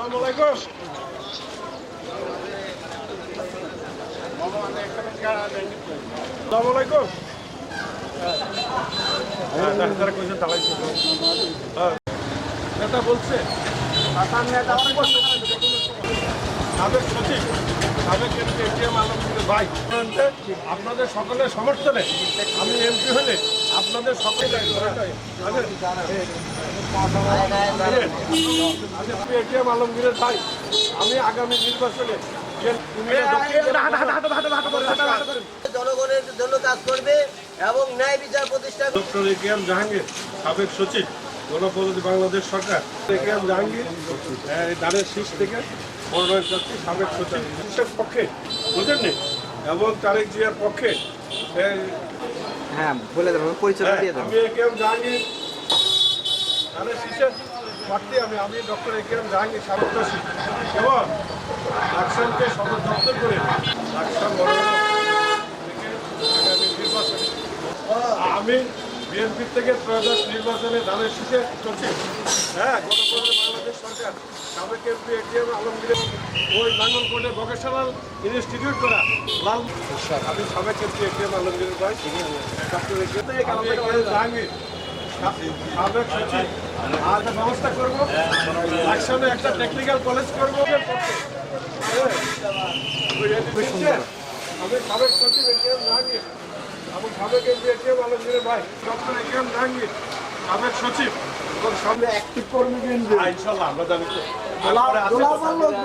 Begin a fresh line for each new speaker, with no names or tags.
আসসালামু আলাইকুম। আসসালামু আলাইকুম। নেতা বলছে সাবেক সচিব সাবেক এটিএম আলমগীর ভাই, আপনাদের সকলের সমর্থনে আমি এমপি হলে আপনাদের সকলে এটিএম আলমগীরের ভাই, আমি আগামী নির্বাচনে
জনগণের জন্য কাজ করবে এবং ন্যায় বিচার প্রতিষ্ঠা।
ডক্টর একেএম জাহাঙ্গীর, সাবেক সচিব গণপ্রজাতন্ত্রী বাংলাদেশ সরকার। একেএম জাহাঙ্গীর ধানের শীষ থেকে মনোনয়ন চাচ্ছি সাবেক সচিবের পক্ষে, বুঝলেননি, এবং তারেক জিয়ার পক্ষে।
হ্যাঁ, বলে দেবেন, পরিচয় দিয়ে দেবেন।
আমি একেএম জাহাঙ্গীর ধানের শীষের প্রার্থী। আমি ডক্টর একেএম জাহাঙ্গীর, সাবেক সচিব, এবং লাকসামকে সদর দপ্তর করে লাকসাম আগামী নির্বাচনে আমি বিএনপি থেকে ত্রয়োদশ নির্বাচনে ধানের শীষে সচিব, গণপ্রজাতন্ত্রী বাংলাদেশ সরকার, সাবেক এমপি এটিএম আলমগীরের ওই লাঙ্গলকোটে ভোকেশনাল ইনস্টিটিউট করা লাল। আমি সাবেক এমপি এটিএম আলমগীরের ভাই, জাহাঙ্গীর সাবেক সচিব, আর ব্যবস্থা করবো একসাথে একটা টেকনিক্যাল কলেজ করবো। আমি সাবেক সচিব এটিএম জাহাঙ্গীর এবং সাবেক এমপি এটিএম আলমগীরের ভাই ডক্টর একেএম জাহাঙ্গীর, সাবেক সচিব এবং সামনে অ্যাক্টিভ কর্মী ইনশাল্লাহ আমরা জানি।